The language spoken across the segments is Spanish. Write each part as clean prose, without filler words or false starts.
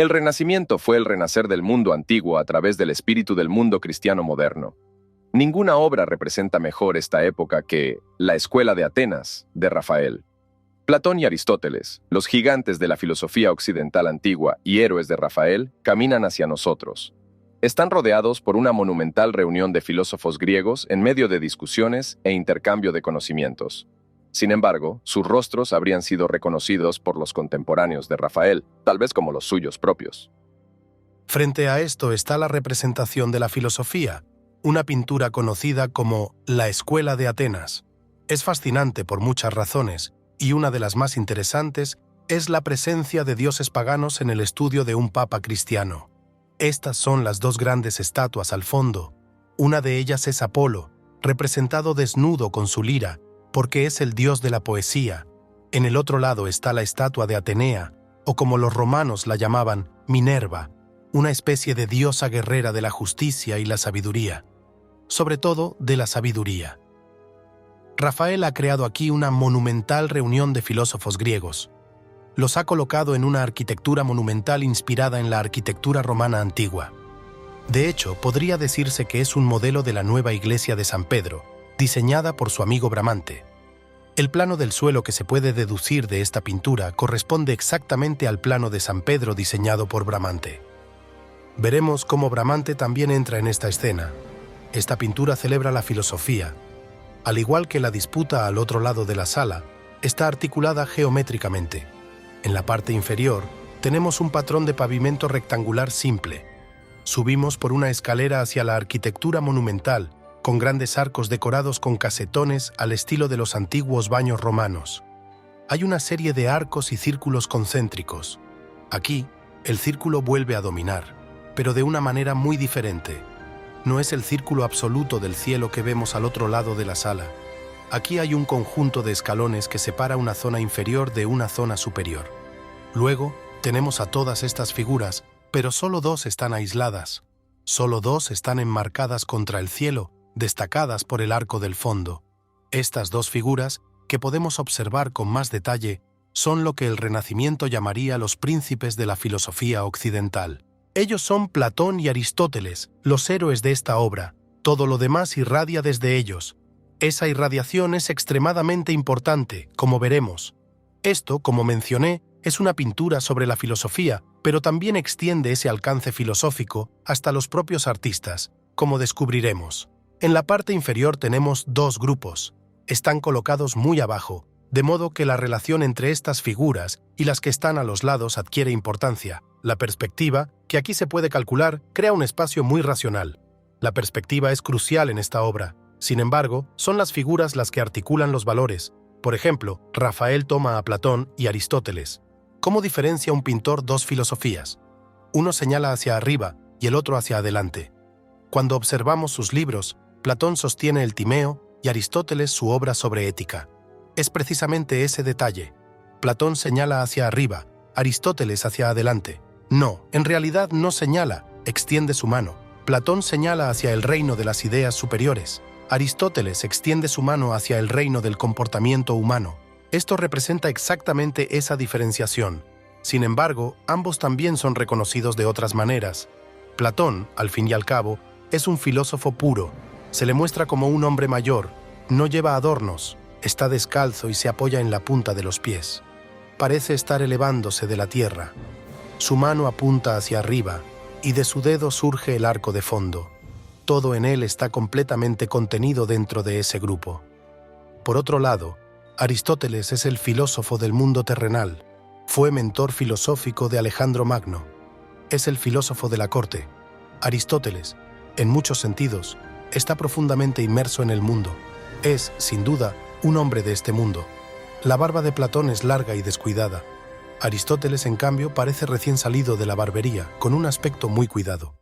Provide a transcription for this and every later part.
El Renacimiento fue el renacer del mundo antiguo a través del espíritu del mundo cristiano moderno. Ninguna obra representa mejor esta época que La Escuela de Atenas, de Rafael. Platón y Aristóteles, los gigantes de la filosofía occidental antigua y héroes de Rafael, caminan hacia nosotros. Están rodeados por una monumental reunión de filósofos griegos en medio de discusiones e intercambio de conocimientos. Sin embargo, sus rostros habrían sido reconocidos por los contemporáneos de Rafael, tal vez como los suyos propios. Frente a esto está la representación de la filosofía, una pintura conocida como La Escuela de Atenas. Es fascinante por muchas razones, y una de las más interesantes es la presencia de dioses paganos en el estudio de un papa cristiano. Estas son las dos grandes estatuas al fondo. Una de ellas es Apolo, representado desnudo con su lira, porque es el dios de la poesía. En el otro lado está la estatua de Atenea, o como los romanos la llamaban, Minerva, una especie de diosa guerrera de la justicia y la sabiduría. Sobre todo de la sabiduría. Rafael ha creado aquí una monumental reunión de filósofos griegos. Los ha colocado en una arquitectura monumental inspirada en la arquitectura romana antigua. De hecho, podría decirse que es un modelo de la nueva iglesia de San Pedro, diseñada por su amigo Bramante. El plano del suelo que se puede deducir de esta pintura corresponde exactamente al plano de San Pedro diseñado por Bramante. Veremos cómo Bramante también entra en esta escena. Esta pintura celebra la filosofía. Al igual que la disputa al otro lado de la sala, está articulada geométricamente. En la parte inferior tenemos un patrón de pavimento rectangular simple. Subimos por una escalera hacia la arquitectura monumental, con grandes arcos decorados con casetones al estilo de los antiguos baños romanos. Hay una serie de arcos y círculos concéntricos. Aquí, el círculo vuelve a dominar, pero de una manera muy diferente. No es el círculo absoluto del cielo que vemos al otro lado de la sala. Aquí hay un conjunto de escalones que separa una zona inferior de una zona superior. Luego, tenemos a todas estas figuras, pero solo dos están aisladas. Solo dos están enmarcadas contra el cielo, destacadas por el arco del fondo. Estas dos figuras, que podemos observar con más detalle, son lo que el Renacimiento llamaría los príncipes de la filosofía occidental. Ellos son Platón y Aristóteles, los héroes de esta obra. Todo lo demás irradia desde ellos. Esa irradiación es extremadamente importante, como veremos. Esto, como mencioné, es una pintura sobre la filosofía, pero también extiende ese alcance filosófico hasta los propios artistas, como descubriremos. En la parte inferior tenemos dos grupos. Están colocados muy abajo, de modo que la relación entre estas figuras y las que están a los lados adquiere importancia. La perspectiva, que aquí se puede calcular, crea un espacio muy racional. La perspectiva es crucial en esta obra. Sin embargo, son las figuras las que articulan los valores. Por ejemplo, Rafael toma a Platón y Aristóteles. ¿Cómo diferencia un pintor dos filosofías? Uno señala hacia arriba y el otro hacia adelante. Cuando observamos sus libros, Platón sostiene el Timeo y Aristóteles su obra sobre ética. Es precisamente ese detalle. Platón señala hacia arriba, Aristóteles hacia adelante. No, en realidad no señala, extiende su mano. Platón señala hacia el reino de las ideas superiores. Aristóteles extiende su mano hacia el reino del comportamiento humano. Esto representa exactamente esa diferenciación. Sin embargo, ambos también son reconocidos de otras maneras. Platón, al fin y al cabo, es un filósofo puro. Se le muestra como un hombre mayor, no lleva adornos, está descalzo y se apoya en la punta de los pies. Parece estar elevándose de la tierra. Su mano apunta hacia arriba y de su dedo surge el arco de fondo. Todo en él está completamente contenido dentro de ese grupo. Por otro lado, Aristóteles es el filósofo del mundo terrenal. Fue mentor filosófico de Alejandro Magno. Es el filósofo de la corte. Aristóteles, en muchos sentidos, está profundamente inmerso en el mundo. Es, sin duda, un hombre de este mundo. La barba de Platón es larga y descuidada. Aristóteles, en cambio, parece recién salido de la barbería, con un aspecto muy cuidado.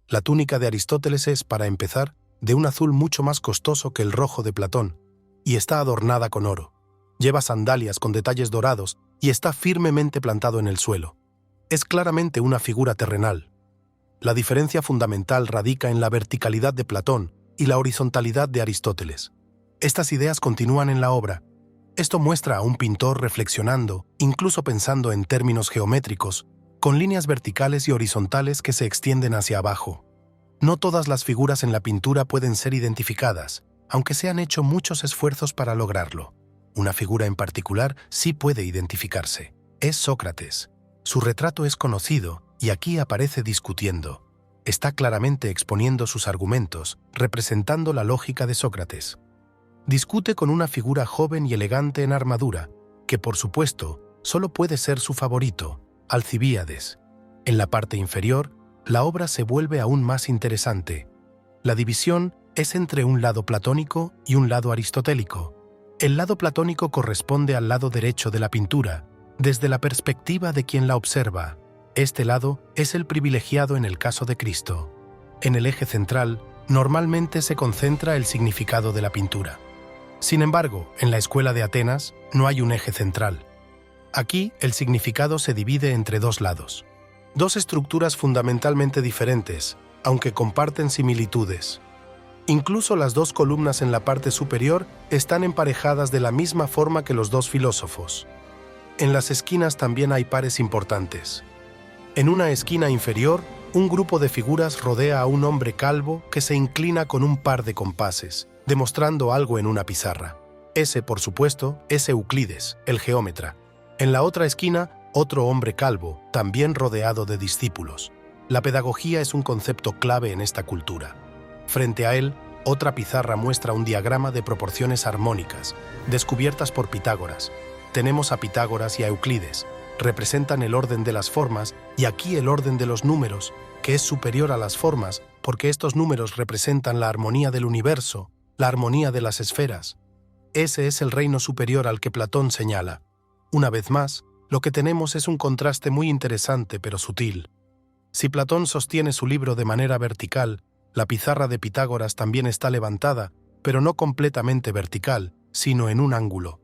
La túnica de Aristóteles es, para empezar, de un azul mucho más costoso que el rojo de Platón, y está adornada con oro. Lleva sandalias con detalles dorados y está firmemente plantado en el suelo. Es claramente una figura terrenal. La diferencia fundamental radica en la verticalidad de Platón y la horizontalidad de Aristóteles. Estas ideas continúan en la obra. Esto muestra a un pintor reflexionando, incluso pensando en términos geométricos, con líneas verticales y horizontales que se extienden hacia abajo. No todas las figuras en la pintura pueden ser identificadas, aunque se han hecho muchos esfuerzos para lograrlo. Una figura en particular sí puede identificarse. Es Sócrates. Su retrato es conocido y aquí aparece discutiendo. Está claramente exponiendo sus argumentos, representando la lógica de Sócrates. Discute con una figura joven y elegante en armadura, que por supuesto solo puede ser su favorito, Alcibíades. En la parte inferior, la obra se vuelve aún más interesante. La división es entre un lado platónico y un lado aristotélico. El lado platónico corresponde al lado derecho de la pintura, desde la perspectiva de quien la observa. Este lado es el privilegiado en el caso de Cristo. En el eje central, normalmente se concentra el significado de la pintura. Sin embargo, en la escuela de Atenas no hay un eje central. Aquí, el significado se divide entre dos lados. Dos estructuras fundamentalmente diferentes, aunque comparten similitudes. Incluso las dos columnas en la parte superior están emparejadas de la misma forma que los dos filósofos. En las esquinas también hay pares importantes. En una esquina inferior, un grupo de figuras rodea a un hombre calvo que se inclina con un par de compases, demostrando algo en una pizarra. Ese, por supuesto, es Euclides, el geómetra. En la otra esquina, otro hombre calvo, también rodeado de discípulos. La pedagogía es un concepto clave en esta cultura. Frente a él, otra pizarra muestra un diagrama de proporciones armónicas, descubiertas por Pitágoras. Tenemos a Pitágoras y a Euclides. Representan el orden de las formas y aquí el orden de los números, que es superior a las formas porque estos números representan la armonía del universo, la armonía de las esferas. Ese es el reino superior al que Platón señala. Una vez más, lo que tenemos es un contraste muy interesante pero sutil. Si Platón sostiene su libro de manera vertical, la pizarra de Pitágoras también está levantada, pero no completamente vertical, sino en un ángulo.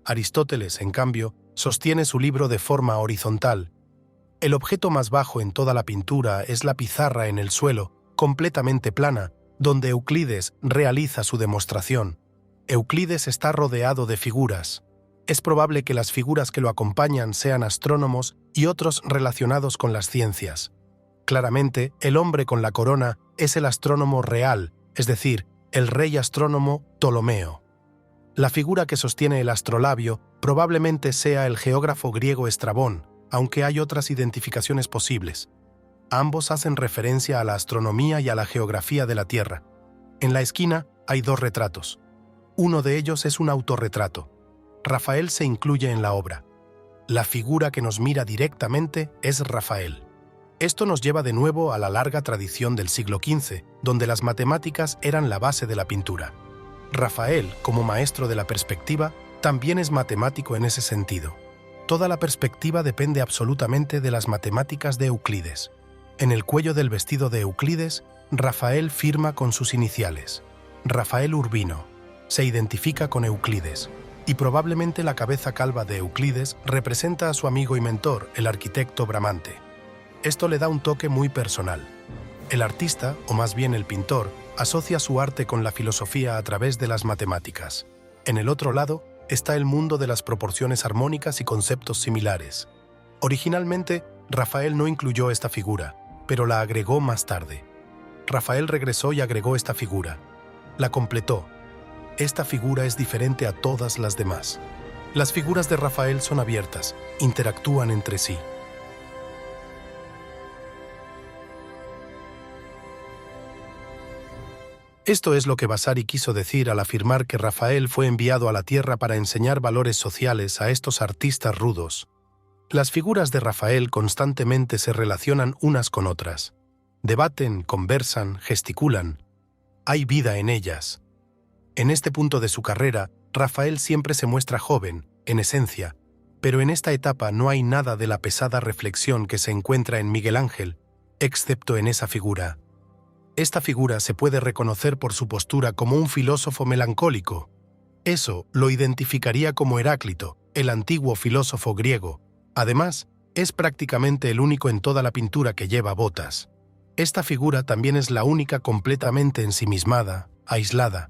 Aristóteles, en cambio, sostiene su libro de forma horizontal. El objeto más bajo en toda la pintura es la pizarra en el suelo, completamente plana, donde Euclides realiza su demostración. Euclides está rodeado de figuras. Es probable que las figuras que lo acompañan sean astrónomos y otros relacionados con las ciencias. Claramente, el hombre con la corona es el astrónomo real, es decir, el rey astrónomo Ptolomeo. La figura que sostiene el astrolabio probablemente sea el geógrafo griego Estrabón, aunque hay otras identificaciones posibles. Ambos hacen referencia a la astronomía y a la geografía de la Tierra. En la esquina hay dos retratos. Uno de ellos es un autorretrato. Rafael se incluye en la obra. La figura que nos mira directamente es Rafael. Esto nos lleva de nuevo a la larga tradición del siglo XV, donde las matemáticas eran la base de la pintura. Rafael, como maestro de la perspectiva, también es matemático en ese sentido. Toda la perspectiva depende absolutamente de las matemáticas de Euclides. En el cuello del vestido de Euclides, Rafael firma con sus iniciales. Rafael Urbino. Se identifica con Euclides. Y probablemente la cabeza calva de Euclides representa a su amigo y mentor, el arquitecto Bramante. Esto le da un toque muy personal. El artista, o más bien el pintor, asocia su arte con la filosofía a través de las matemáticas. En el otro lado está el mundo de las proporciones armónicas y conceptos similares. Originalmente, Rafael no incluyó esta figura, pero la agregó más tarde. Rafael regresó y agregó esta figura. La completó. Esta figura es diferente a todas las demás. Las figuras de Rafael son abiertas, interactúan entre sí. Esto es lo que Vasari quiso decir al afirmar que Rafael fue enviado a la Tierra para enseñar valores sociales a estos artistas rudos. Las figuras de Rafael constantemente se relacionan unas con otras. Debaten, conversan, gesticulan. Hay vida en ellas. En este punto de su carrera, Rafael siempre se muestra joven, en esencia, pero en esta etapa no hay nada de la pesada reflexión que se encuentra en Miguel Ángel, excepto en esa figura. Esta figura se puede reconocer por su postura como un filósofo melancólico. Eso lo identificaría como Heráclito, el antiguo filósofo griego. Además, es prácticamente el único en toda la pintura que lleva botas. Esta figura también es la única completamente ensimismada, aislada.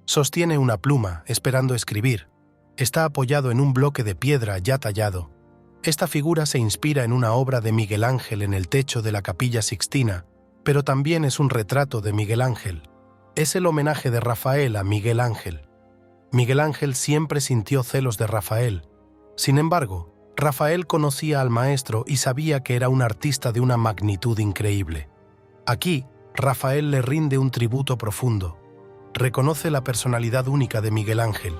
Sostiene una pluma, esperando escribir. Está apoyado en un bloque de piedra ya tallado. Esta figura se inspira en una obra de Miguel Ángel en el techo de la Capilla Sixtina, pero también es un retrato de Miguel Ángel. Es el homenaje de Rafael a Miguel Ángel. Miguel Ángel siempre sintió celos de Rafael. Sin embargo, Rafael conocía al maestro y sabía que era un artista de una magnitud increíble. Aquí, Rafael le rinde un tributo profundo. Reconoce la personalidad única de Miguel Ángel.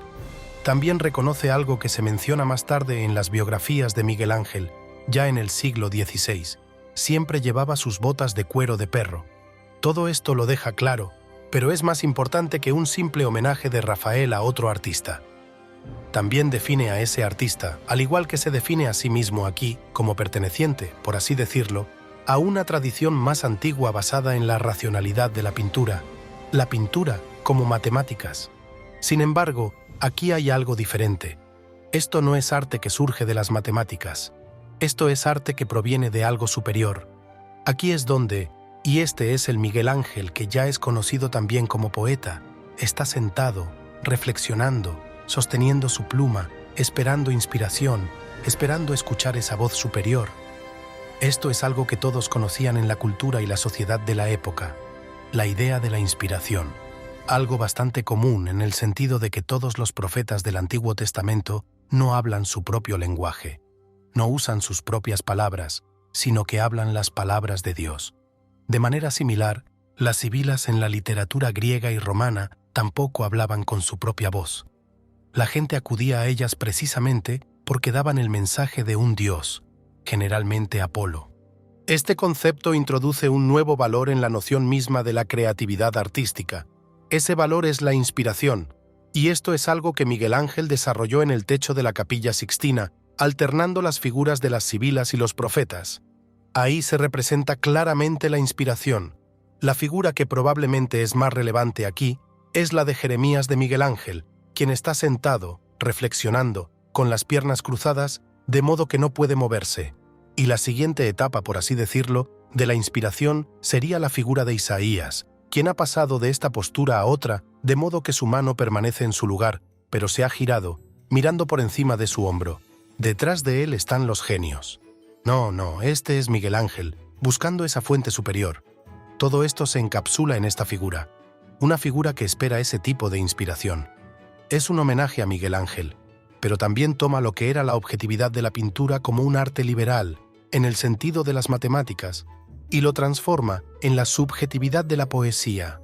También reconoce algo que se menciona más tarde en las biografías de Miguel Ángel, ya en el siglo XVI. Siempre llevaba sus botas de cuero de perro. Todo esto lo deja claro, pero es más importante que un simple homenaje de Rafael a otro artista. También define a ese artista, al igual que se define a sí mismo aquí, como perteneciente, por así decirlo, a una tradición más antigua basada en la racionalidad de la pintura como matemáticas. Sin embargo, aquí hay algo diferente. Esto no es arte que surge de las matemáticas. Esto es arte que proviene de algo superior. Aquí es donde, y este es el Miguel Ángel que ya es conocido también como poeta, está sentado, reflexionando, sosteniendo su pluma, esperando inspiración, esperando escuchar esa voz superior. Esto es algo que todos conocían en la cultura y la sociedad de la época, la idea de la inspiración. Algo bastante común en el sentido de que todos los profetas del Antiguo Testamento no hablan su propio lenguaje, no usan sus propias palabras, sino que hablan las palabras de Dios. De manera similar, las sibilas en la literatura griega y romana tampoco hablaban con su propia voz. La gente acudía a ellas precisamente porque daban el mensaje de un dios, generalmente Apolo. Este concepto introduce un nuevo valor en la noción misma de la creatividad artística. Ese valor es la inspiración, y esto es algo que Miguel Ángel desarrolló en el techo de la Capilla Sixtina, alternando las figuras de las sibilas y los profetas. Ahí se representa claramente la inspiración. La figura que probablemente es más relevante aquí es la de Jeremías de Miguel Ángel, quien está sentado, reflexionando, con las piernas cruzadas, de modo que no puede moverse. Y la siguiente etapa, por así decirlo, de la inspiración sería la figura de Isaías, quien ha pasado de esta postura a otra, de modo que su mano permanece en su lugar, pero se ha girado, mirando por encima de su hombro. Detrás de él están los genios. No, este es Miguel Ángel, buscando esa fuente superior. Todo esto se encapsula en esta figura, una figura que espera ese tipo de inspiración. Es un homenaje a Miguel Ángel, pero también toma lo que era la objetividad de la pintura como un arte liberal, en el sentido de las matemáticas, y lo transforma en la subjetividad de la poesía,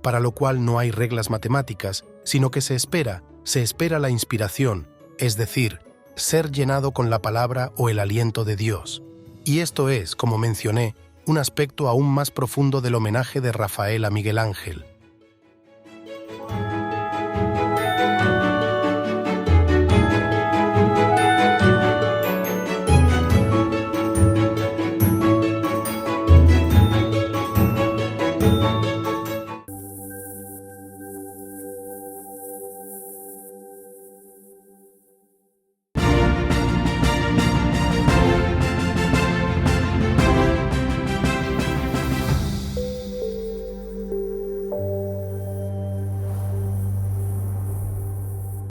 para lo cual no hay reglas matemáticas, sino que se espera la inspiración, es decir, ser llenado con la palabra o el aliento de Dios. Y esto es, como mencioné, un aspecto aún más profundo del homenaje de Rafael a Miguel Ángel.